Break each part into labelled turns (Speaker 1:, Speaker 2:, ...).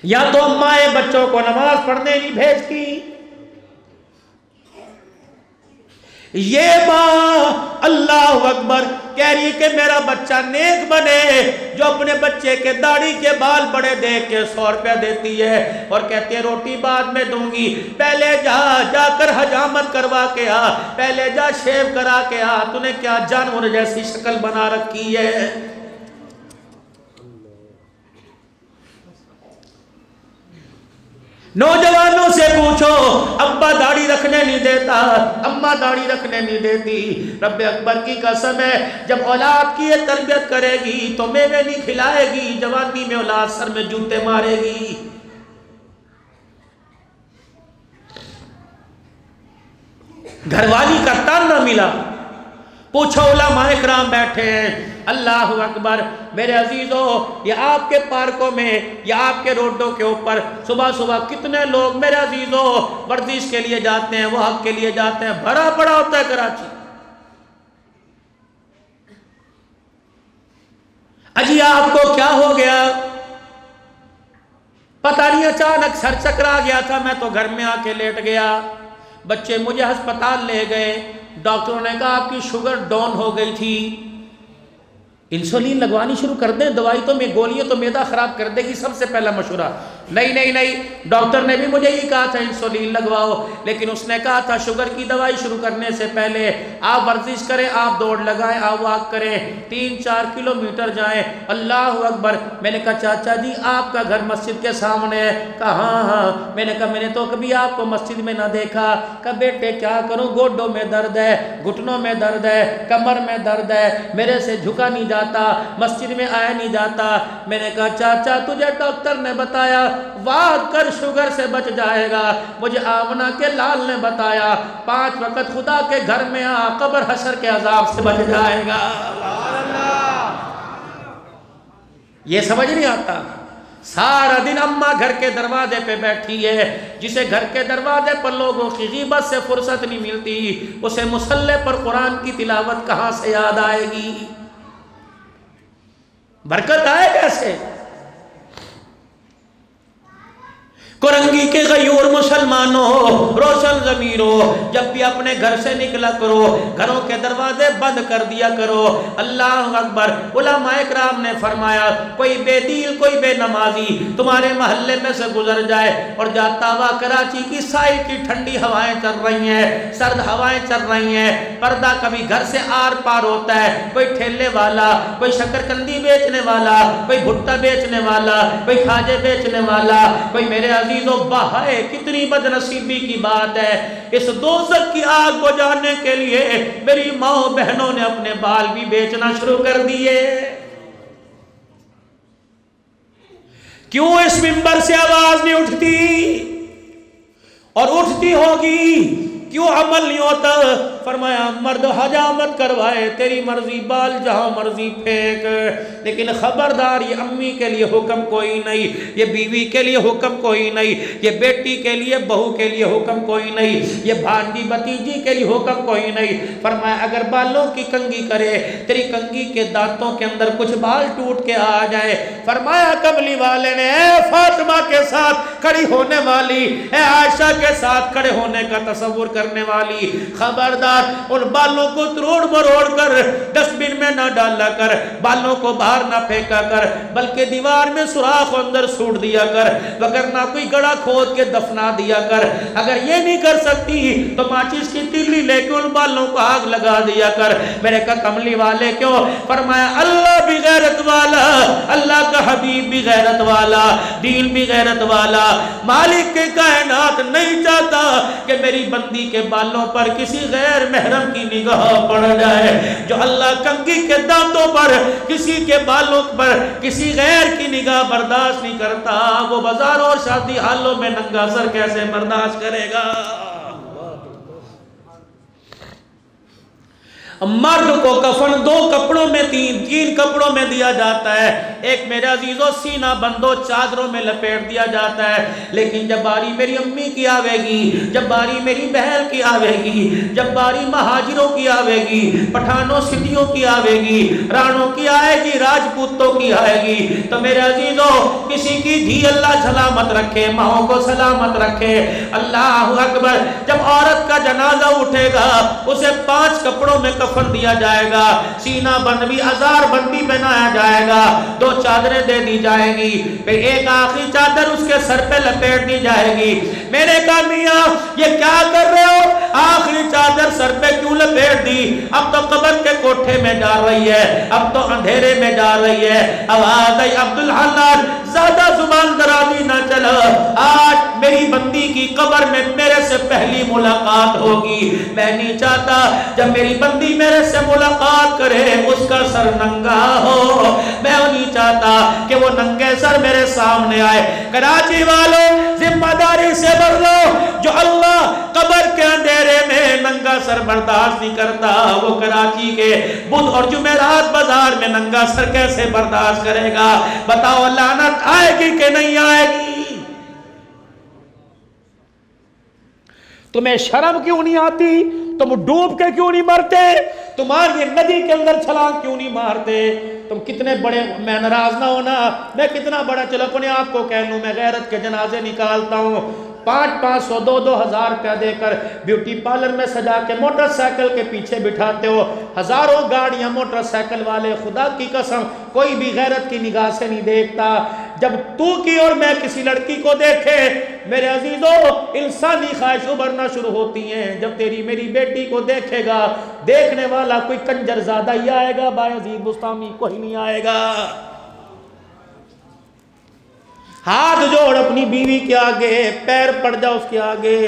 Speaker 1: یا تو امائیں بچوں کو نماز پڑھنے نہیں بھیجتی، یہ ماں اللہ اکبر کہہ رہی کہ میرا بچہ نیک بنے، جو اپنے بچے کے داڑھی کے بال بڑے دیکھ کے 100 روپیہ دیتی ہے اور کہتے ہیں روٹی بعد میں دوں گی، پہلے جا کر حجامت کروا کے آ، پہلے جا شیو کرا کے آ، تو نے کیا جانور جیسی شکل بنا رکھی ہے۔ نوجوانوں سے پوچھو، ابا داڑھی رکھنے نہیں دیتا، اماں داڑھی رکھنے نہیں دیتی، رب اکبر کی قسم ہے جب اولاد کی یہ تربیت کرے گی تو میوے نہیں کھلائے گی، جوانی میں اولاد سر میں جوتے مارے گی۔ گھر والی کا تانا ملا، پوچھو علماء اکرام بیٹھے ہیں، اللہ اکبر میرے عزیزوں، یہ آپ کے پارکوں میں یا آپ کے روڈوں کے اوپر صبح صبح کتنے لوگ میرے عزیزوں ورزش کے لیے جاتے ہیں، وہ حق کے لیے جاتے ہیں، بھرا پڑا ہوتا ہے کراچی۔ اجی آپ کو کیا ہو گیا؟ پتہ نہیں، اچانک سر چکرا گیا تھا، میں تو گھر میں آ کے لیٹ گیا، بچے مجھے ہسپتال لے گئے، ڈاکٹروں نے کہا آپ کی شوگر ڈاؤن ہو گئی تھی، انسولین لگوانی شروع کر دیں، دوائی تو میں گولیاں تو معدہ خراب کر دے گی، سب سے پہلا مشورہ۔ نہیں، ڈاکٹر نے بھی مجھے یہ کہا تھا انسولین لگواؤ، لیکن اس نے کہا تھا شوگر کی دوائی شروع کرنے سے پہلے آپ ورزش کریں، آپ دوڑ لگائیں، آپ واک کریں، 3-4 کلومیٹر جائیں۔ اللہ اکبر، میں نے کہا چاچا جی آپ کا گھر مسجد کے سامنے ہے؟ کہا ہاں۔ میں نے کہا میں نے تو کبھی آپ کو مسجد میں نہ دیکھا۔ کہا بیٹے کیا کروں، گوڈوں میں درد ہے، گھٹنوں میں درد ہے، کمر میں درد ہے، میرے سے جھکا نہیں جاتا، مسجد میں آیا نہیں جاتا۔ میں نے کہا چاچا تجھے ڈاکٹر نے بتایا واک کر شوگر سے بچ جائے گا، مجھے آمنہ کے لال نے بتایا 5 وقت خدا کے گھر میں آ، قبر حشر کے عذاب سے بچ جائے گا۔ یہ سمجھ نہیں آتا؟ سارا دن اماں گھر کے دروازے پہ بیٹھی ہے، جسے گھر کے دروازے پر لوگوں کی غیبت سے فرصت نہیں ملتی، اسے مصلی پر قرآن کی تلاوت کہاں سے یاد آئے گی؟ برکت آئے کیسے؟ کرنگی کے غیور مسلمانوں، روشن ضمیروں، جب بھی اپنے گھر سے نکلا کرو گھروں کے دروازے بند کر دیا کرو۔ اللہ اکبر، علماء اکرام نے فرمایا کوئی بے دل کوئی بے نمازی تمہارے محلے میں سے گزر جائے اور جاتا ہوا کراچی کی سائے کی ٹھنڈی ہوائیں چل رہی ہیں، سرد ہوائیں چل رہی ہیں، پردہ کبھی گھر سے آر پار ہوتا ہے، کوئی ٹھیلے والا، کوئی شکرکندی بیچنے والا، کوئی بھٹا بیچنے والا، کوئی کھاجے بیچنے والا، کوئی میرے بہائے، کتنی بدنصیبی کی بات ہے۔ اس دوزخ کی آگ بجھانے کے لیے میری ماں بہنوں نے اپنے بال بھی بیچنا شروع کر دیے۔ کیوں اس منبر سے آواز نہیں اٹھتی اور اٹھتی ہوگی؟ کیوں عمل نہیں ہوتا؟ فرمایا مرد حجامت کروائے تیری مرضی، بال جہاں مرضی پھینک، لیکن خبردار یہ امی کے لیے حکم کوئی نہیں، یہ بیوی کے لیے حکم کوئی نہیں، یہ بیٹی کے لیے بہو کے لیے حکم کوئی نہیں، یہ بھانجی بتیجی کے لیے حکم کوئی نہیں۔ فرمایا اگر بالوں کی کنگھی کرے، تیری کنگھی کے دانتوں کے اندر کچھ بال ٹوٹ کے آ جائے، فرمایا کملی والے نے اے فاطمہ کے ساتھ کھڑی ہونے والی، اے عائشہ کے ساتھ کھڑے ہونے کا تصور کرنے والی، خبردار ان بالوں کو تروڑ مروڑ کر ڈسٹ بن میں نہ ڈالا کر، بالوں کو باہر نہ پھینکا کر، بلکہ دیوار میں سوراخ اندر سوٹ دیا کر، وگرنہ کوئی گڑا کھود کے دفنا دیا کر۔ اگر یہ نہیں کر سکتی تو ماچس کی تیلی لے کے ان بالوں کو آگ لگا دیا کر۔ میرے کہا کملی والے کیوں؟ فرمایا اللہ بھی غیرت والا، اللہ کا حبیب بھی غیرت والا، دین بھی غیرت والا، مالک کے کائنات نہیں چاہتا کہ میری بندی کے بالوں پر کسی غیر محرم کی نگاہ پڑ جائے۔ جو اللہ کنگھی کے دانتوں پر، کسی کے بالوں پر کسی غیر کی نگاہ برداشت نہیں کرتا، وہ بازاروں اور شادی حالوں میں ننگا سر کیسے برداشت کرے گا؟ مرد کو کفن دو کپڑوں میں تین کپڑوں میں دیا جاتا ہے، ایک میرے عزیزوں سینہ بندو چادروں میں لپیٹ دیا جاتا ہے، لیکن جب باری میری امی کی آوے گی، جب باری میری بہن کی آوے گی، جب باری مہاجروں کی آوے گی، پٹھانوں سٹیوں کی آوے گی، رانوں کی آئے گی، راجپوتوں کی آئے گی، تو میرے عزیزوں کسی کی دھی اللہ سلامت رکھے، ماؤں کو سلامت رکھے، اللہ اکبر، جب عورت کا جنازہ اٹھے گا اسے 5 کپڑوں میں کفن دیا جائے گا، سینہ بند بھی ہزار بندی بنایا جائے گا، 2 چادریں دے دی جائے گی، پھر ایک آخری چادر اس کے سر پہ لپیٹ دی جائے گی۔ میں نے کہا میاں یہ کیا کر رہے ہو؟ آخری چادر سر پہ کیوں لپیٹ دی؟ اب تو قبر کے کوٹھے میں جا رہی ہے، اب تو اندھیرے میں جا رہی ہے۔ آواز آئی عبدالحنان زیادہ زبان درازی نہ چلا، آج میری بندی کی قبر میں میرے سے پہلی ملاقات ہوگی، میں نہیں چاہتا جب میری بندی میرے سے ملاقات کرے اس کا سر ننگا ہو، میں نہیں چاہتا کہ وہ ننگے سر میرے سامنے آئے۔ کراچی والوں ذمہ داری سے بڑھ لو، جو اللہ قبر کے اندھیرے میں ننگا سر برداشت نہیں کرتا، وہ کراچی کے بدھ اور جمعرات بازار میں ننگا سر کیسے برداشت کرے گا؟ بتاؤ لعنت آئے گی کہ نہیں آئے گی؟ تمہیں شرم کیوں نہیں آتی؟ تم ڈوب کے کیوں نہیں مرتے؟ تمہاری ندی کے اندر چھلانگ کیوں نہیں مارتے؟ تم کتنے بڑے، میں ناراض نہ ہونا، میں کتنا بڑا، چلو اپنے آپ کو کہہ لوں میں غیرت کے جنازے نکالتا ہوں، 500 2,000 روپیہ دے کر بیوٹی پارلر میں سجا کے موٹر سائیکل کے پیچھے بٹھاتے ہو، ہزاروں گاڑیاں موٹر سائیکل والے، خدا کی قسم کوئی بھی غیرت کی نگاہ سے نہیں دیکھتا۔ جب تو کی اور میں کسی لڑکی کو دیکھے میرے عزیزوں انسانی خواہش ابھرنا شروع ہوتی ہیں، جب تیری میری بیٹی کو دیکھے گا دیکھنے والا کوئی کنجر زیادہ ہی آئے گا، باعزید بستامی کوئی نہیں آئے گا۔ ہاتھ جوڑ اپنی بیوی کے آگے، پیر پڑ جا اس کے آگے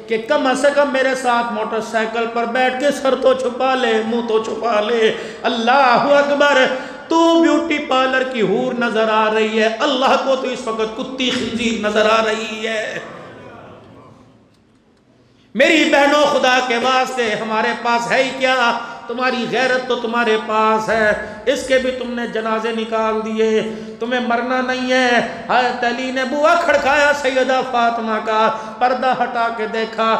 Speaker 1: کہ کم از کم میرے ساتھ موٹر سائیکل پر بیٹھ کے سر تو چھپا لے، منہ تو چھپا لے۔ اللہ اکبر، تو بیوٹی پارلر کی حور نظر آ رہی ہے، اللہ کو تو اس وقت کتی خنزیر نظر آ رہی ہے۔ میری بہنوں خدا کے واسطے ہمارے پاس ہے ہی کیا؟ تمہاری غیرت تو تمہارے پاس ہے، اس کے بھی تم نے جنازے نکال دیے، تمہیں مرنا نہیں ہے۔ حضرت علی نے بوا کھڑکایا سیدہ فاطمہ کا، پردہ ہٹا کے دیکھا،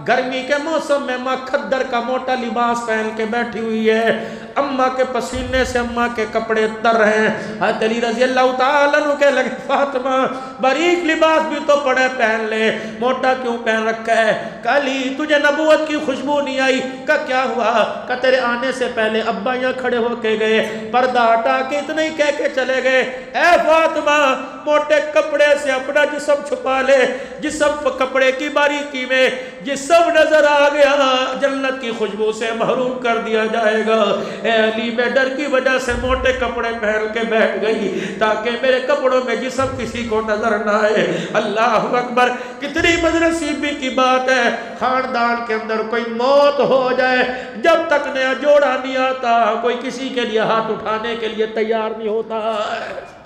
Speaker 1: گرمی کے موسم میں ماں کھدر کا موٹا لباس پہن کے بیٹھی ہوئی ہے، اماں کے پسینے سے اماں کے کپڑے تر رہے ہیں۔ حضرت علی رضی اللہ تعالیٰ عنہ کہنے لگے فاطمہ باریک لباس بھی تو پڑے پہن لے، موٹا کیوں پہن رکھا ہے؟ کہ علی تجھے نبوت کی خوشبو نہیں آئی؟ کہ کیا ہوا؟ کہ تیرے آنے سے پہلے ابا یہاں کھڑے ہو کے گئے، پردہ ہٹا کے اتنے ہی کہہ کے چلے گئے، اے فاطمہ موٹے کپڑے سے اپنا جسم چھپا لے، جسم کپڑے کی باریکی میں جسم نظر آ گیا جنت کی خوشبو سے محروم کر دیا جائے گا۔ اے علی میں ڈر کی وجہ سے موٹے کپڑے پہن کے بیٹھ گئی تاکہ میرے کپڑوں میں جسم کسی کو نظر نہ آئے۔ اللہ اکبر، کتنی بدنصیبی کی بات ہے، خاندان کے اندر کوئی موت ہو جائے جب تک نیا جوڑا نہیں آتا کوئی کسی کے لیے ہاتھ اٹھانے کے لیے تیار نہیں ہوتا ہے۔